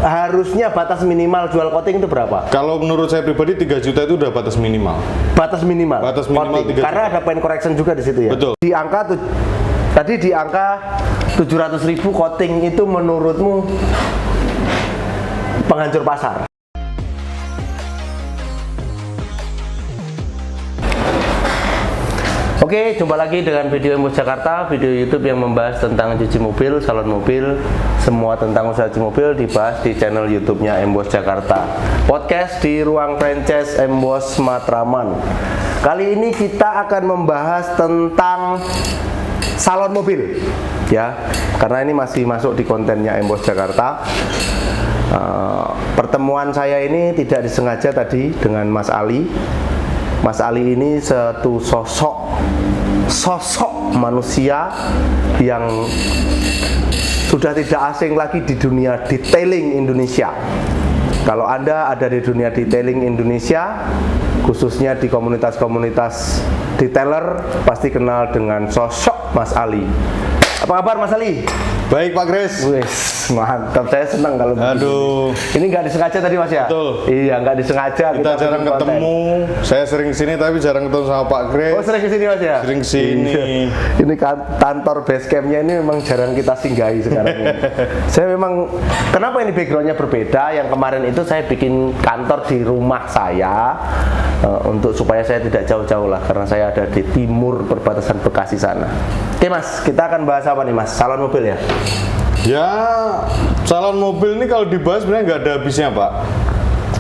harusnya batas minimal jual coating itu berapa? Kalau menurut saya pribadi 3 juta itu udah batas minimal. Batas minimal. Batas minimal coating. 3 juta. Karena ada paint correction juga di situ ya. Betul. Tadi di angka 700.000 coating itu menurutmu penghancur pasar? Oke, jumpa lagi dengan video Embos Jakarta, video YouTube yang membahas tentang cuci mobil, salon mobil, semua tentang usaha cuci mobil dibahas di channel YouTube-nya Embos Jakarta. Podcast di ruang franchise Embos Matraman. Kali ini kita akan membahas tentang salon mobil, ya, karena ini masih masuk di kontennya Embos Jakarta. Pertemuan saya ini tidak disengaja tadi dengan Mas Ali. Mas Ali ini satu sosok manusia yang sudah tidak asing lagi di dunia detailing Indonesia. Kalau Anda ada di dunia detailing Indonesia, khususnya di komunitas-komunitas detailer, pasti kenal dengan sosok Mas Ali. Apa kabar Mas Ali? Baik Pak Kris. Wes, mantap, saya senang kalau aduh ini nggak disengaja tadi Mas ya? Betul. Iya, nggak disengaja. Kita jarang ketemu. Saya sering kesini tapi jarang ketemu sama Pak Kris. Oh, sering kesini Mas ya? Sering kesini. Ini kantor base campnya ini memang jarang kita singgahi sekarang ini. Saya memang, kenapa ini backgroundnya berbeda? Yang kemarin itu saya bikin kantor di rumah saya untuk supaya saya tidak jauh-jauh lah, karena saya ada di timur perbatasan Bekasi sana. Oke Mas, kita akan bahas apa nih Mas? Salon mobil ya? Ya, salon mobil ini kalau dibahas sebenarnya nggak ada habisnya Pak.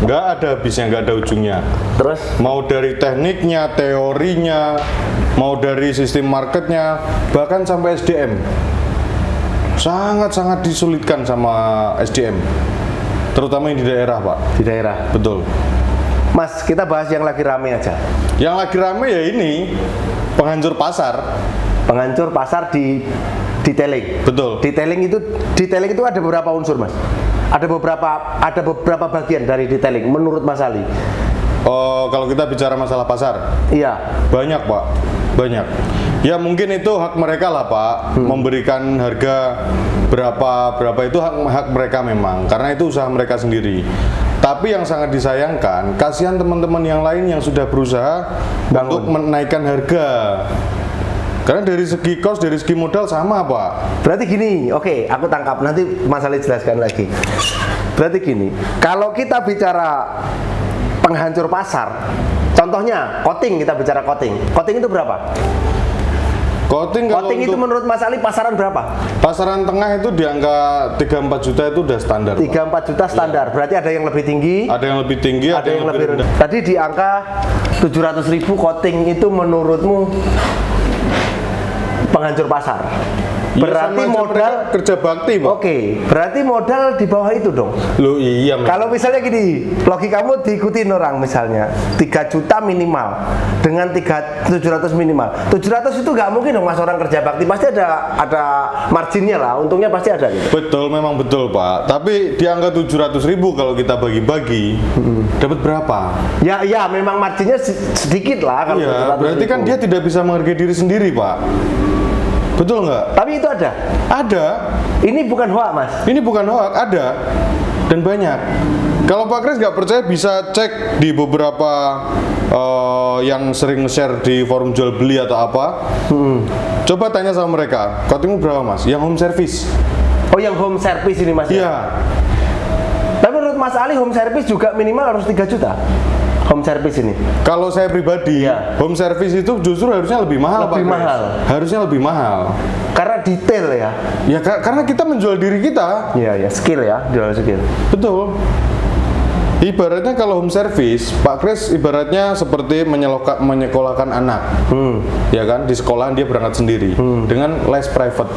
Nggak ada habisnya, nggak ada ujungnya. Terus? Mau dari tekniknya, teorinya, mau dari sistem marketnya, bahkan sampai SDM. Sangat-sangat disulitkan sama SDM. Terutama yang di daerah Pak. Di daerah? Betul. Mas, kita bahas yang lagi rame aja. Yang lagi rame ya ini, penghancur pasar. Penghancur pasar di detailing. Betul. Detailing itu ada beberapa unsur Mas. Ada beberapa bagian dari detailing menurut Mas Ali. Oh, kalau kita bicara masalah pasar, Iya. banyak Pak, banyak. Ya mungkin itu hak mereka lah Pak, memberikan harga berapa itu hak mereka memang, karena itu usaha mereka sendiri. Tapi yang sangat disayangkan, kasihan teman-teman yang lain yang sudah berusaha untuk menaikkan harga. Karena dari segi cost, dari segi modal sama Pak. Berarti gini, oke, aku tangkap, nanti Mas Ali jelaskan lagi. Berarti gini, kalau kita bicara penghancur pasar, contohnya coating, kita bicara coating. Coating itu berapa? Coating itu menurut Mas Ali pasaran berapa? Pasaran tengah itu di angka 3-4 juta itu udah standar. 3-4 juta standar, berarti ada yang lebih tinggi. Ada yang lebih tinggi, ada yang lebih rendah. Tadi di angka 700.000 coating itu menurutmu penghancur pasar? Berarti ya, modal kerja bakti Pak. Oke, berarti modal di bawah itu dong. Loh iya. Kalau misalnya gini, logikamu diikutin orang misalnya 3 juta minimal dengan 700 minimal. 700 itu nggak mungkin dong Mas, orang kerja bakti pasti ada marginnya lah, untungnya pasti ada gitu. Betul, memang betul Pak. Tapi di angka 700.000 kalau kita bagi-bagi dapat berapa? Ya memang marginnya sedikit lah kalau. Iya, berarti kan dia tidak bisa menghargai diri sendiri Pak. Betul nggak? Tapi itu ada. Ada. Ini bukan hoax Mas. Ini bukan hoax, ada dan banyak. Kalau Pak Kris nggak percaya bisa cek di beberapa yang sering share di forum jual beli atau apa. Coba tanya sama mereka, coatingmu berapa Mas? Yang home service. Oh, yang home service ini Mas? Iya. Tapi menurut Mas Ali home service juga minimal harus 3 juta. Home service ini. Kalau saya pribadi, home service itu justru harusnya lebih mahal Pak. Lebih mahal. Harusnya lebih mahal. Karena detail ya. Ya karena kita menjual diri kita. Iya, skill ya, jual skill. Betul. Ibaratnya kalau home service, Pak Kris ibaratnya seperti menyekolahkan anak. Ya kan, di sekolahan dia berangkat sendiri dengan les private.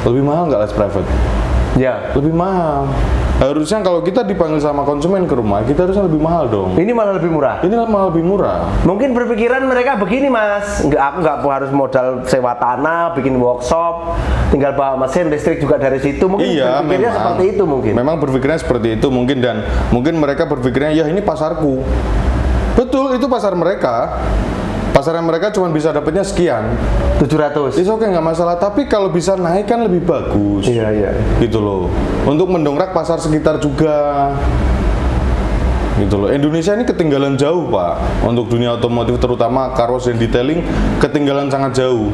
Lebih mahal nggak les private? Ya, lebih mahal. Harusnya kalau kita dipanggil sama konsumen ke rumah, kita harusnya lebih mahal dong. Ini malah lebih murah. Ini malah lebih murah. Mungkin berpikiran mereka begini Mas, aku nggak harus modal sewa tanah, bikin workshop, tinggal bawa mesin listrik juga dari situ. Mungkin berpikirnya seperti itu mungkin. Memang berpikirnya seperti itu mungkin, dan mungkin mereka berpikirnya ya ini pasarku. Betul, itu pasar mereka. pasaran mereka cuma bisa dapatnya sekian. 700. Itu oke, nggak masalah. Tapi kalau bisa naik kan lebih bagus. Iya. Gitu loh. Untuk mendongkrak pasar sekitar juga. Gitu loh. Indonesia ini ketinggalan jauh, Pak. Untuk dunia otomotif terutama car wash dan detailing ketinggalan sangat jauh.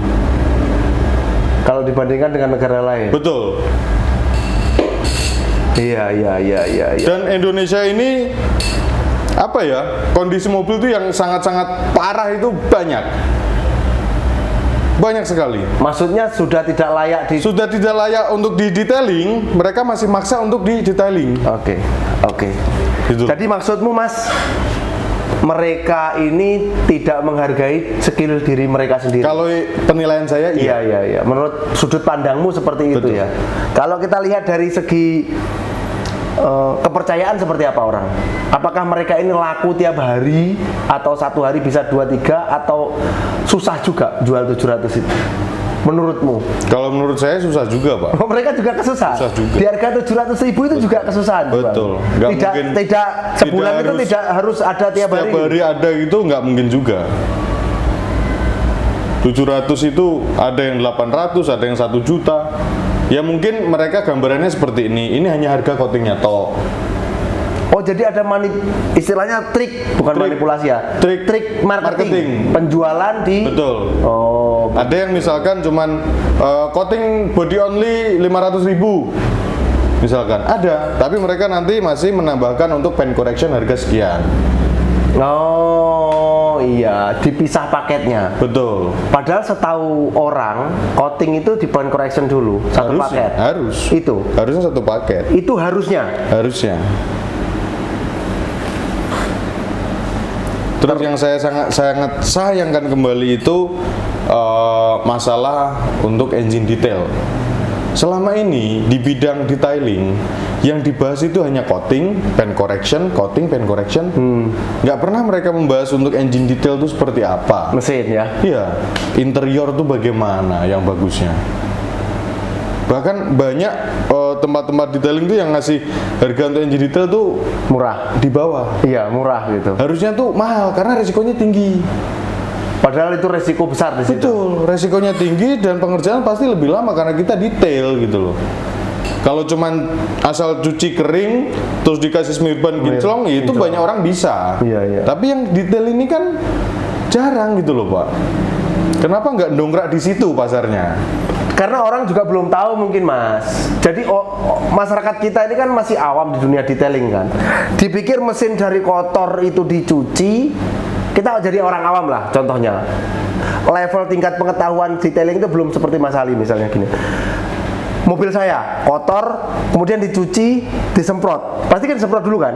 Kalau dibandingkan dengan negara lain. Betul. Iya. Dan Indonesia ini apa ya? Kondisi mobil itu yang sangat-sangat parah itu banyak. Banyak sekali. Maksudnya sudah tidak layak Sudah tidak layak untuk di detailing, mereka masih maksa untuk di detailing. Oke. Gitu. Jadi maksudmu, Mas, mereka ini tidak menghargai skill diri mereka sendiri. Kalau penilaian saya Iya. Menurut sudut pandangmu seperti itu. Betul. Ya. Kalau kita lihat dari segi kepercayaan seperti apa orang? Apakah mereka ini laku tiap hari atau satu hari bisa 2-3 atau susah juga jual 700 itu? Menurutmu? Kalau menurut saya susah juga, Pak. Mereka juga kesusahan. Susah juga. Di harga 700.000 itu juga kesusahan. Betul. Bang. Tidak sebulan itu tidak harus ada tiap hari. Setiap hari ada itu nggak mungkin juga. 700 itu ada yang 800, ada yang 1 juta. Ya mungkin mereka gambarannya seperti ini. Ini hanya harga coatingnya toh. Oh, jadi ada istilahnya trik, bukan Trik. manipulasi ya. Trik marketing. Penjualan di. Betul. Oh. Ada yang misalkan cuman coating body only 500.000. Misalkan ada, tapi mereka nanti masih menambahkan untuk paint correction harga sekian. Oh iya, dipisah paketnya. Betul. Padahal setahu orang, coating itu di paint correction dulu, satu paket. Harus. Itu. Harusnya satu paket. Itu harusnya. Harusnya. Terus yang saya sangat sayangkan kembali itu masalah untuk engine detail. Selama ini di bidang detailing yang dibahas itu hanya coating, paint correction, coating, paint correction. Nggak pernah mereka membahas untuk engine detail itu seperti apa. Mesin ya. Iya, interior tuh bagaimana yang bagusnya. Bahkan banyak tempat-tempat detailing tuh yang ngasih harga untuk engine detail tuh Murah. di bawah. Iya, murah gitu. Harusnya tuh mahal karena resikonya tinggi. Padahal itu resiko besar di situ. Betul, resikonya tinggi dan pengerjaan pasti lebih lama karena kita detail gitu loh. Kalau cuman asal cuci kering terus dikasih smirban kinclong itu banyak orang bisa. Iya. Tapi yang detail ini kan jarang gitu loh, Pak. Kenapa nggak dongkrak di situ pasarnya? Karena orang juga belum tahu mungkin, Mas. Jadi masyarakat kita ini kan masih awam di dunia detailing kan. Dipikir mesin dari kotor itu dicuci, kita jadi orang awam lah contohnya. Level tingkat pengetahuan detailing itu belum seperti Mas Ali misalnya gini. Mobil saya kotor, kemudian dicuci, disemprot. Pasti kan disemprot dulu kan?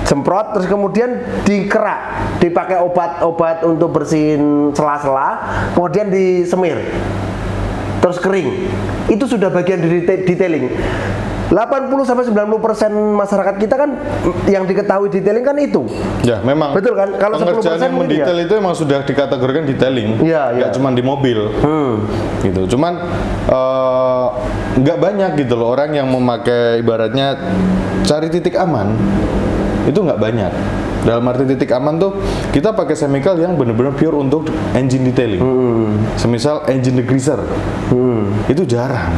Semprot, terus kemudian dikerak, dipakai obat-obat untuk bersihin sela-sela, kemudian disemir. Terus kering. Itu sudah bagian dari detailing. 80-90% masyarakat kita kan yang diketahui detailing kan itu. Ya, memang. Betul kan? Kalau 10% pengerjaan yang mungkin mendetail ya. itu emang sudah dikategorikan detailing. Iya. Nggak cuma di mobil. Gitu. Cuman nggak banyak gitu loh orang yang memakai ibaratnya cari titik aman. Itu nggak banyak. Dalam arti titik aman tuh kita pakai chemical yang benar-benar pure untuk engine detailing. Semisal engine degreaser. Itu jarang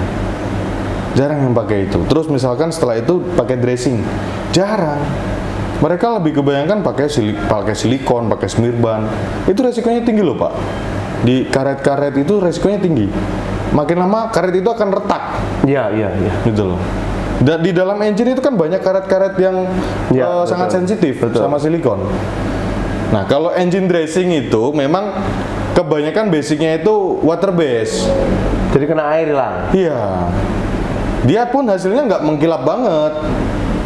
yang pakai itu. Terus misalkan setelah itu pakai dressing, jarang. Mereka lebih kebanyakan pakai silikon, pakai smirban. Itu resikonya tinggi loh, Pak. Di karet-karet itu resikonya tinggi. Makin lama karet itu akan retak. Iya. Gitu loh. Dan di dalam engine itu kan banyak karet-karet yang sangat sensitif sama silikon. Nah, kalau engine dressing itu memang kebanyakan basicnya itu water base. Jadi kena air lah. Iya. Dia pun hasilnya nggak mengkilap banget.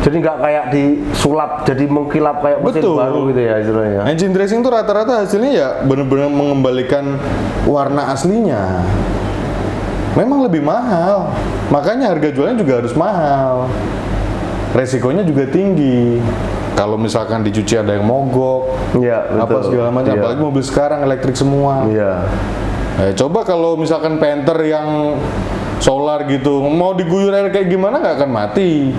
Jadi nggak kayak disulap jadi mengkilap kayak mesin Betul. baru gitu ya istilahnya. Engine dressing tuh rata-rata hasilnya ya benar-benar mengembalikan warna aslinya. Memang lebih mahal. Makanya harga jualnya juga harus mahal. Resikonya juga tinggi. Kalau misalkan dicuci ada yang mogok, apa segala macam. Apalagi mobil sekarang elektrik semua. Iya. Coba kalau misalkan painter yang solar gitu, mau diguyur air kayak gimana nggak akan mati.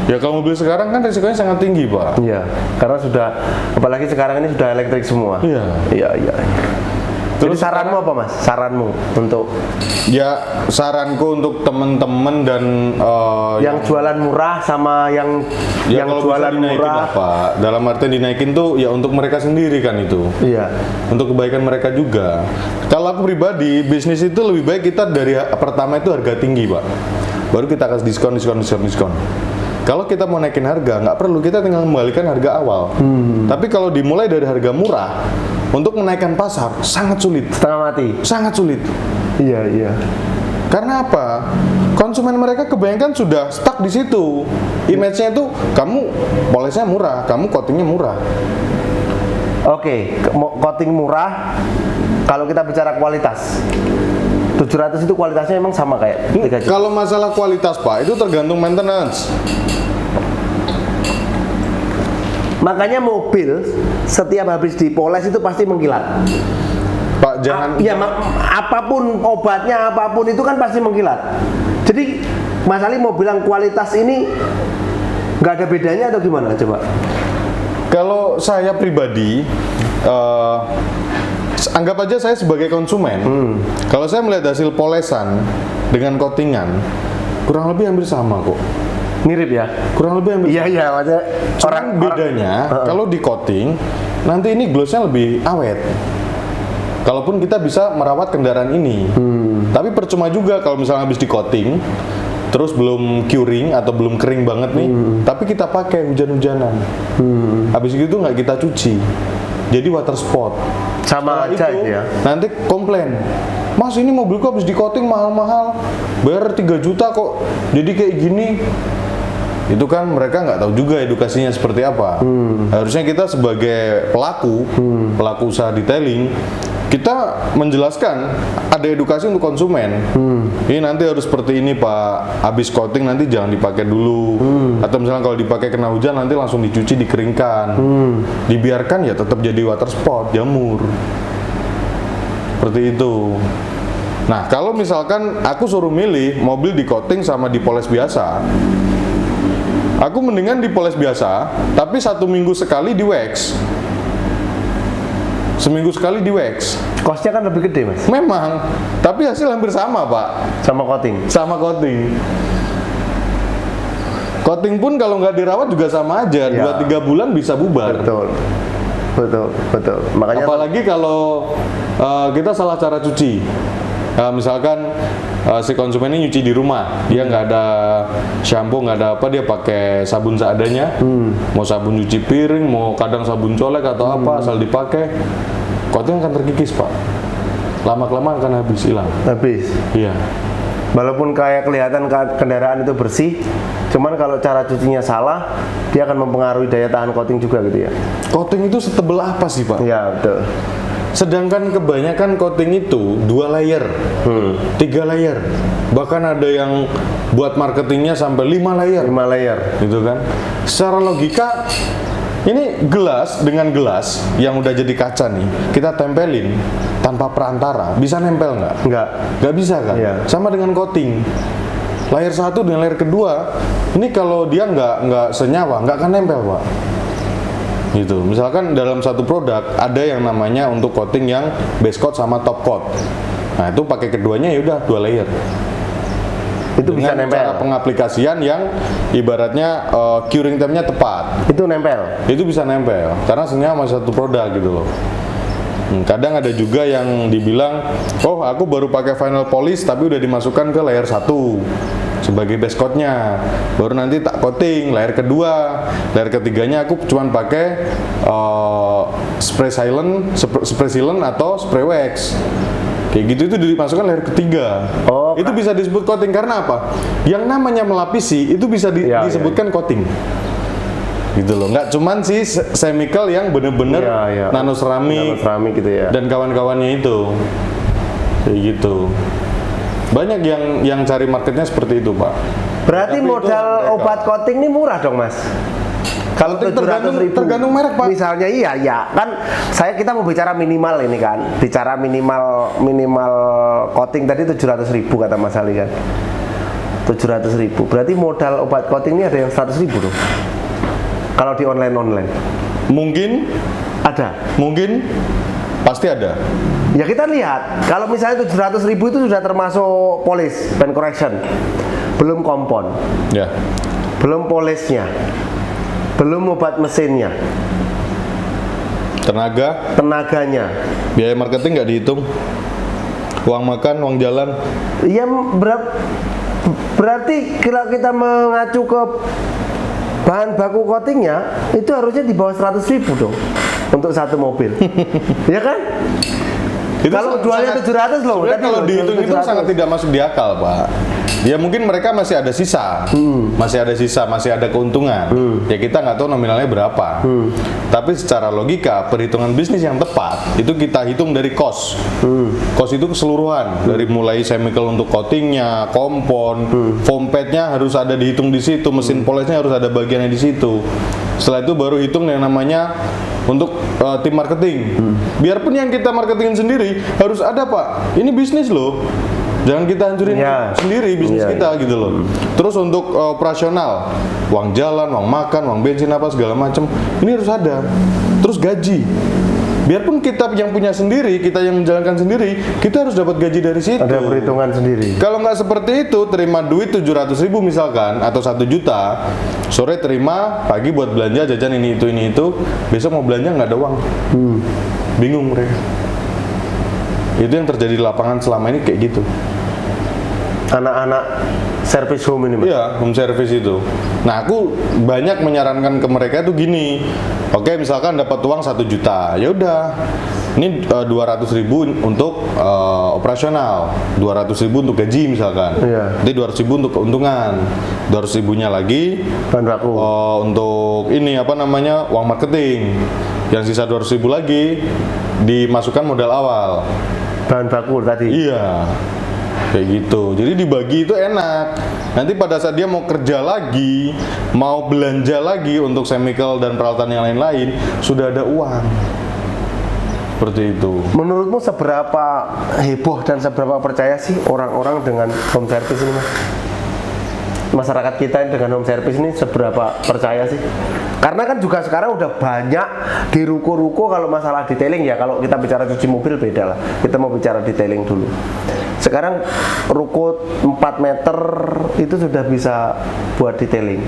Ya kalau mobil sekarang kan risikonya sangat tinggi, Pak. Iya, karena sudah, apalagi sekarang ini sudah elektrik semua. Iya. Iya. Jadi Terus saranmu apa Mas? Saranmu untuk Ya saranku untuk temen-temen dan yang jualan murah sama yang kalau bisa jualan dinaikin murah. lah, Pak. Dalam artian dinaikin tuh ya untuk mereka sendiri kan itu. Iya. Untuk kebaikan mereka juga. Kalau aku pribadi, bisnis itu lebih baik kita dari pertama itu harga tinggi, Pak. Baru kita kasih diskon. Kalau kita mau naikin harga, nggak perlu, kita tinggal kembalikan harga awal. Tapi kalau dimulai dari harga murah, untuk menaikkan pasar sangat sulit. Setengah mati. Sangat sulit. Iya. Karena apa? Konsumen mereka kebanyakan sudah stuck di situ. Image-nya itu kamu polesnya murah, kamu coatingnya murah. Oke, coating murah. Kalau kita bicara kualitas, 700 itu kualitasnya emang sama kayak 3 juta. Kalau masalah kualitas, Pak, itu tergantung maintenance. Makanya mobil setiap habis dipoles itu pasti mengkilat. Pak, jangan Apapun obatnya, apapun itu kan pasti mengkilat. Jadi masalah mobil yang kualitas ini nggak ada bedanya atau gimana coba? Kalau saya pribadi, anggap aja saya sebagai konsumen. Kalau saya melihat hasil polesan dengan coatingan, kurang lebih hampir sama kok. Mirip ya? Kurang lebih hampir. Iya, maksudnya Cuman bedanya kalau di coating nanti ini glossnya lebih awet. Kalaupun kita bisa merawat kendaraan ini, tapi percuma juga kalau misalnya habis di coating, terus belum curing atau belum kering banget nih, tapi kita pakai hujan-hujanan, habis itu nggak kita cuci, jadi water spot. sama aja itu, ya. nanti komplain, Mas ini mobilku habis di coating mahal-mahal, bayar 3 juta kok, jadi kayak gini. Itu kan mereka nggak tahu juga edukasinya seperti apa. Harusnya kita sebagai pelaku usaha detailing, kita menjelaskan ada edukasi untuk konsumen. Ini nanti harus seperti ini Pak, habis coating nanti jangan dipakai dulu, atau misalnya kalau dipakai kena hujan nanti langsung dicuci, dikeringkan, dibiarkan ya tetap jadi water spot, jamur, seperti itu. Nah kalau misalkan aku suruh milih mobil di coating sama dipoles biasa, aku mendingan dipoles biasa, tapi 1 minggu sekali di wax. Seminggu sekali di wax. Costnya kan lebih gede Mas, Memang, tapi hasil hampir sama Pak, sama coating. sama coating. Coating pun kalau nggak dirawat juga sama aja, Ya. 2-3 bulan bisa bubar. Betul. Makanya Apalagi kalau kita salah cara cuci. Misalkan si konsumen ini nyuci di rumah, dia nggak ada shampoo, nggak ada apa, dia pakai sabun seadanya, mau sabun cuci piring, mau kadang sabun colek atau apa, asal dipakai, coating akan terkikis Pak, lama-kelamaan akan hilang. habis. Iya. Walaupun kayak kelihatan kendaraan itu bersih, cuman kalau cara cucinya salah, dia akan mempengaruhi daya tahan coating juga gitu ya. Coating itu setebal apa sih Pak? Iya betul. Sedangkan kebanyakan coating itu 2 layer, 3 layer, bahkan ada yang buat marketingnya sampai 5 layer, 5 layer. gitu kan? Secara logika, ini gelas dengan gelas yang udah jadi kaca nih, kita tempelin tanpa perantara, bisa nempel nggak? Nggak bisa kan? Iya. Sama dengan coating. Layer 1 dengan layer kedua, ini kalau dia nggak senyawa, nggak akan nempel Pak. Gitu. Misalkan dalam satu produk ada yang namanya untuk coating yang base coat sama top coat. Nah itu pakai keduanya ya udah 2 layer. Itu bisa Dengan nempel. cara pengaplikasian yang ibaratnya curing time-nya tepat. Itu nempel. Itu bisa nempel karena senyawa masih satu produk gitu loh. Kadang ada juga yang dibilang, oh aku baru pakai final polish tapi udah dimasukkan ke layer 1 sebagai base coat-nya, baru nanti tak coating layer kedua, layer ketiganya aku cuman pakai spray sealant atau spray wax. Kayak gitu itu dimasukkan layer ketiga. Oh, itu bisa disebut coating karena apa? Yang namanya melapisi itu bisa disebutkan coating. Gitu loh, nggak cuman si chemical yang bener-bener nanoseramik gitu ya. dan kawan-kawannya itu, kayak gitu. Banyak yang cari marketnya seperti itu Pak. Berarti Tapi modal obat coating ini murah dong Mas? Kalau 700.000 tergantung merek Pak. Misalnya iya kan kita mau bicara minimal ini kan, bicara minimal coating tadi 700.000 kata Mas Ali kan. 700.000. Berarti modal obat coating ini ada yang 100.000 dong. Kalau di online. Mungkin Ada. Mungkin pasti ada. Ya kita lihat, kalau misalnya 700.000 itu sudah termasuk polish, paint correction, belum kompon, Ya. belum polishnya, belum obat mesinnya, tenaganya. Biaya marketing nggak dihitung. Uang makan, uang jalan. Ya berarti kalau kita mengacu ke bahan baku coatingnya, itu harusnya di bawah 100.000 dong untuk satu mobil. Ya kan? Itu Kalau jualnya 700 loh. Sebenarnya Tadi kalau loh, dihitung itu 700. sangat tidak masuk di akal, Pak. Ya mungkin mereka masih ada sisa, masih ada keuntungan. Ya kita nggak tahu nominalnya berapa. Tapi secara logika perhitungan bisnis yang tepat itu kita hitung dari cost. Cost itu keseluruhan dari mulai chemical untuk coatingnya, kompon, foam padnya harus ada dihitung di situ, mesin polishnya harus ada bagiannya di situ. Setelah itu baru hitung yang namanya untuk tim marketing. Biarpun yang kita marketingin sendiri harus ada, Pak. Ini bisnis loh. Jangan kita hancurin sendiri bisnis kita gitu loh. Terus untuk operasional, uang jalan, uang makan, uang bensin apa segala macam, ini harus ada. Terus gaji. Biarpun kita yang punya sendiri, kita yang menjalankan sendiri, kita harus dapat gaji dari situ. Ada perhitungan sendiri. Kalau nggak seperti itu, terima duit 700.000 misalkan atau 1 juta, sore terima, pagi buat belanja jajan ini itu, besok mau belanja nggak ada uang. Bingung mereka. Itu yang terjadi di lapangan selama ini kayak gitu. Anak-anak service home ini, Mas? Iya, home service itu. Nah, aku banyak menyarankan ke mereka itu gini. Oke, misalkan dapat uang 1 juta, ya udah. Ini 200.000 untuk operasional, 200.000 untuk gaji misalkan. Iya. Jadi 200.000 untuk keuntungan, 200.000-nya lagi Bahan baku. untuk ini apa namanya uang marketing. Yang sisa 200.000 lagi dimasukkan modal awal. Bahan baku tadi. Iya. Kayak gitu. Jadi dibagi itu enak. Nanti pada saat dia mau kerja lagi, mau belanja lagi untuk chemical dan peralatan yang lain-lain, sudah ada uang. Seperti itu. Menurutmu seberapa heboh dan seberapa percaya sih orang-orang dengan home service ini, Mas? Masyarakat kita dengan home service ini seberapa percaya sih? Karena kan juga sekarang udah banyak di ruko-ruko kalau masalah detailing ya. Kalau kita bicara cuci mobil beda lah. Kita mau bicara detailing dulu. Sekarang ruko 4 meter itu sudah bisa buat detailing.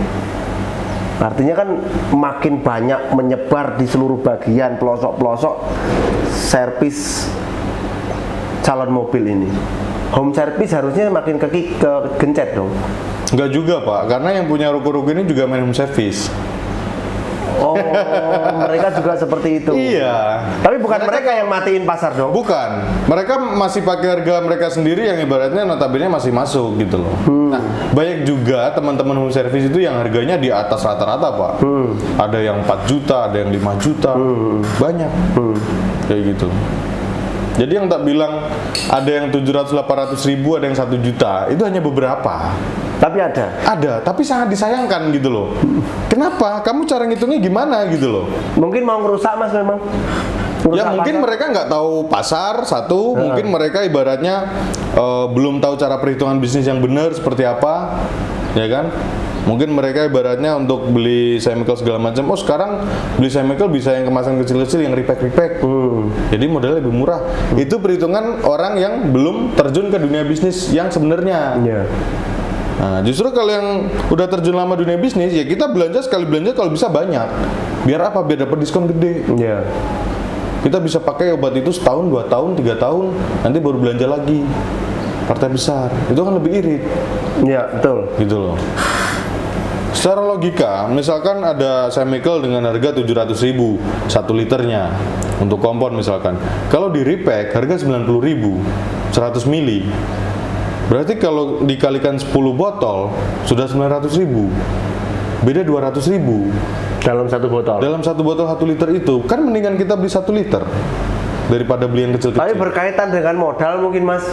Artinya kan makin banyak menyebar di seluruh bagian pelosok-pelosok servis calon mobil ini. Home service harusnya makin kegencet dong. Enggak juga, Pak, karena yang punya ruko-ruko ini juga main home service. Oh, mereka juga seperti itu. Iya. Tapi bukan mereka yang matiin pasar dong. Bukan, mereka masih pakai harga mereka sendiri yang ibaratnya notabene masih masuk gitu loh. Nah, banyak juga teman-teman home service itu yang harganya di atas rata-rata, Pak. Ada yang 4 juta, ada yang 5 juta, banyak. Kayak gitu. Jadi yang tak bilang ada yang 700-800 ribu, ada yang 1 juta, itu hanya beberapa. Tapi ada. Ada, tapi sangat disayangkan gitu loh. Kenapa? Kamu cara ngitungnya gimana gitu loh? Mungkin mau ngerusak, Mas, memang. Ya mungkin mereka nggak tahu pasar satu, mungkin mereka ibaratnya belum tahu cara perhitungan bisnis yang benar seperti apa, ya kan? Mungkin mereka ibaratnya untuk beli chemical segala macam, oh sekarang beli chemical bisa yang kemasan kecil-kecil yang repack, jadi modalnya lebih murah. Itu perhitungan orang yang belum terjun ke dunia bisnis yang sebenarnya. Iya. Nah, justru kalau yang udah terjun lama dunia bisnis, ya kita belanja sekali belanja kalau bisa banyak. Biar apa? Biar dapat diskon gede. Iya. Kita bisa pakai obat itu setahun, 2 tahun, 3 tahun, nanti baru belanja lagi. Partai besar, itu kan lebih irit. Iya, betul. Gitu loh. Secara logika, misalkan ada chemical dengan harga 700.000 1 liternya untuk kompon misalkan. Kalau di repack harga 90.000 100 mili. Berarti kalau dikalikan 10 botol sudah 900.000. Beda 200.000 dalam satu botol. dalam 1 botol 1 liter itu. Kan mendingan kita beli 1 liter daripada beli yang kecil-kecil. Tapi berkaitan dengan modal mungkin, Mas.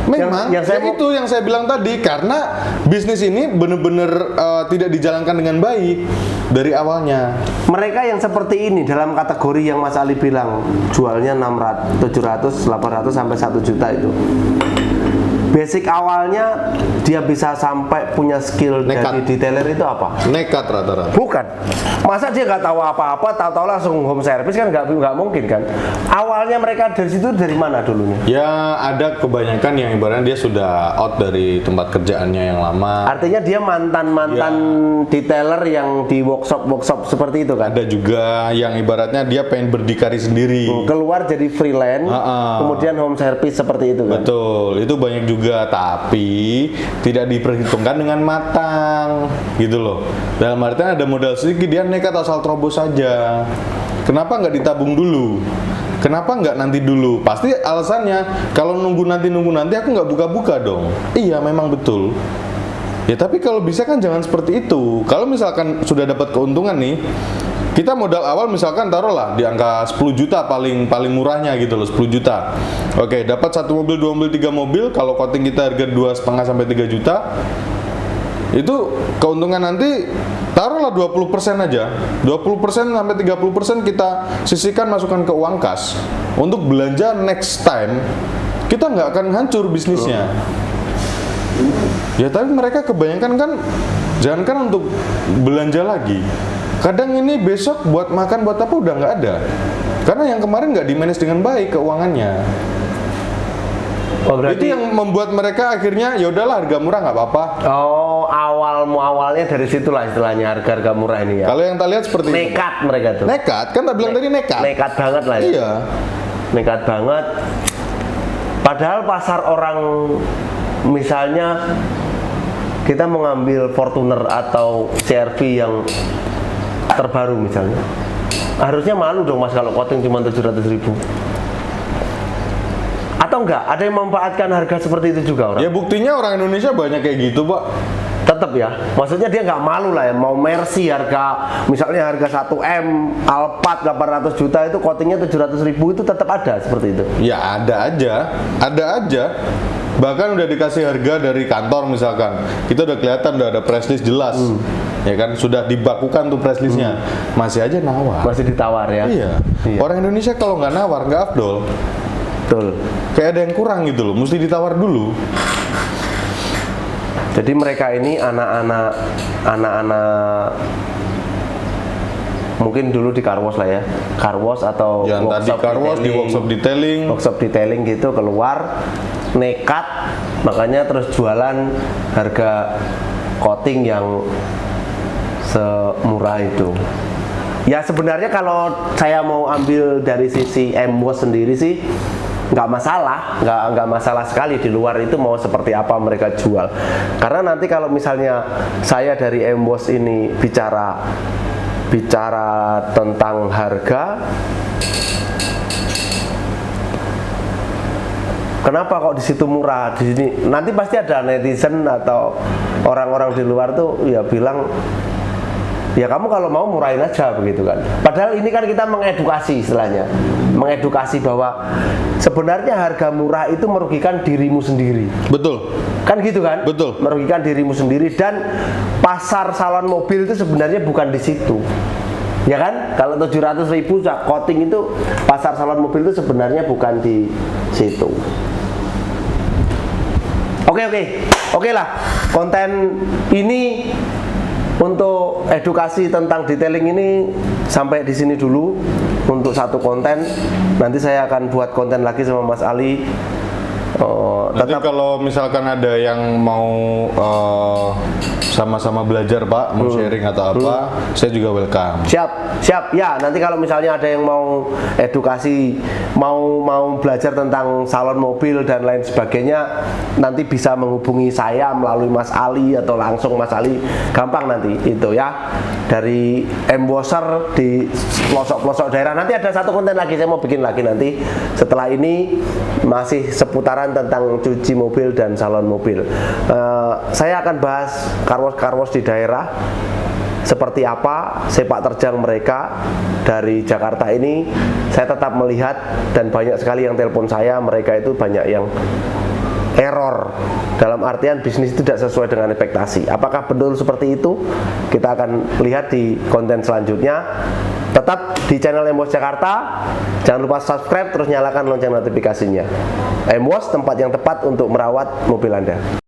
Memang yang saya itu yang saya bilang tadi, karena bisnis ini benar-benar tidak dijalankan dengan baik dari awalnya. Mereka yang seperti ini dalam kategori yang Mas Ali bilang jualnya 600, 700, 800 sampai 1 juta itu. basic awalnya dia bisa sampai punya skill Nekat. jadi detailer itu apa? Nekat rata-rata. Bukan. Masa dia nggak tahu apa-apa, tahu-tahu langsung home service kan nggak mungkin kan. Awalnya mereka dari situ dari mana dulunya? Ya ada kebanyakan yang ibaratnya dia sudah out dari tempat kerjaannya yang lama. Artinya dia mantan-mantan detailer yang di workshop seperti itu kan? Ada juga yang ibaratnya dia pengen berdikari sendiri. Keluar jadi freelance, kemudian home service seperti itu kan? Betul, itu banyak juga, tapi tidak diperhitungkan dengan matang, gitu loh. Dalam artian ada modal sedikit, dia nekat asal terobos saja. Kenapa nggak ditabung dulu? Kenapa nggak nanti dulu? Pasti alasannya, kalau nunggu nanti aku nggak buka-buka dong. Iya, memang betul. Ya tapi kalau bisa kan jangan seperti itu. Kalau misalkan sudah dapat keuntungan nih, kita modal awal misalkan taruhlah di angka 10 juta paling murahnya gitu loh, 10 juta. Oke, dapat 1 mobil, 2 mobil, 3 mobil, kalau coating kita harga 2,5 sampai 3 juta. Itu keuntungan nanti taruhlah 20% aja. 20% sampai 30% kita sisihkan masukkan ke uang kas. Untuk belanja next time, kita nggak akan hancur bisnisnya. Ya tapi mereka kebanyakan kan jangankan untuk belanja lagi, kadang ini besok buat makan buat apa udah nggak ada, karena yang kemarin nggak di-manage dengan baik keuangannya. Oh, berarti Itu yang membuat mereka akhirnya ya udahlah harga murah nggak apa-apa. Oh, awalnya dari situlah istilahnya harga murah ini ya. Kalau yang kita lihat seperti itu. Nekat mereka tuh. Nekat kan tak bilang tadi nekat. Nekat banget lah ya. Iya. Nekat banget. Padahal pasar orang, misalnya kita mengambil Fortuner atau CR-V yang terbaru misalnya, harusnya malu dong mas kalau coating cuma 700.000. Atau enggak, ada yang memanfaatkan harga seperti itu juga orang? Ya buktinya orang Indonesia banyak kayak gitu pak. Tetap ya, maksudnya dia nggak malu lah ya, mau Mercy harga, misalnya harga 1M, Alphard 800 juta itu coatingnya 700.000 itu tetap ada seperti itu? Ya ada aja. Bahkan udah dikasih harga dari kantor misalkan, kita udah kelihatan udah ada press list jelas, ya kan sudah dibakukan tuh press listnya, masih aja nawar. Masih ditawar ya? Iya. Orang Indonesia kalau nggak nawar nggak afdol. Betul. Kayak ada yang kurang gitu loh, mesti ditawar dulu. Jadi mereka ini anak-anak mungkin dulu di car wash lah ya, car wash atau Yang tadi car wash di workshop detailing gitu, keluar nekat, makanya terus jualan harga coating yang semurah itu. Ya sebenarnya kalau saya mau ambil dari sisi Emboss sendiri sih nggak masalah sekali di luar itu mau seperti apa mereka jual. Karena nanti kalau misalnya saya dari Emboss ini bicara tentang harga, kenapa kok di situ murah, di sini nanti pasti ada netizen atau orang-orang di luar tuh ya bilang, ya kamu kalau mau murahin aja begitu kan. Padahal ini kan kita mengedukasi istilahnya, mengedukasi bahwa sebenarnya harga murah itu merugikan dirimu sendiri. Betul. Kan gitu kan? Betul. Merugikan dirimu sendiri, dan pasar salon mobil itu sebenarnya bukan di situ. Ya kan? Kalau 700.000 coating itu pasar salon mobil itu sebenarnya bukan di situ. Oke lah. Konten ini untuk edukasi tentang detailing ini sampai di sini dulu untuk satu konten. Nanti saya akan buat konten lagi sama Mas Ali. Nanti kalau misalkan ada yang mau sama-sama belajar pak, mau sharing atau apa, saya juga welcome. Siap ya. Nanti kalau misalnya ada yang mau edukasi, mau belajar tentang salon mobil dan lain sebagainya, nanti bisa menghubungi saya melalui Mas Ali atau langsung Mas Ali, gampang nanti itu ya, dari Embosser di pelosok-pelosok daerah. Nanti ada satu konten lagi saya mau bikin lagi nanti setelah ini, masih seputaran tentang cuci mobil dan salon mobil. Saya akan bahas car wash di daerah, seperti apa sepak terjang mereka dari Jakarta ini. Saya tetap melihat, dan banyak sekali yang telepon saya, mereka itu banyak yang error, dalam artian bisnis itu tidak sesuai dengan ekspektasi. Apakah betul seperti itu? Kita akan lihat di konten selanjutnya. Tetap di channel Embos Jakarta. Jangan lupa subscribe terus nyalakan lonceng notifikasinya. Embos, tempat yang tepat untuk merawat mobil Anda.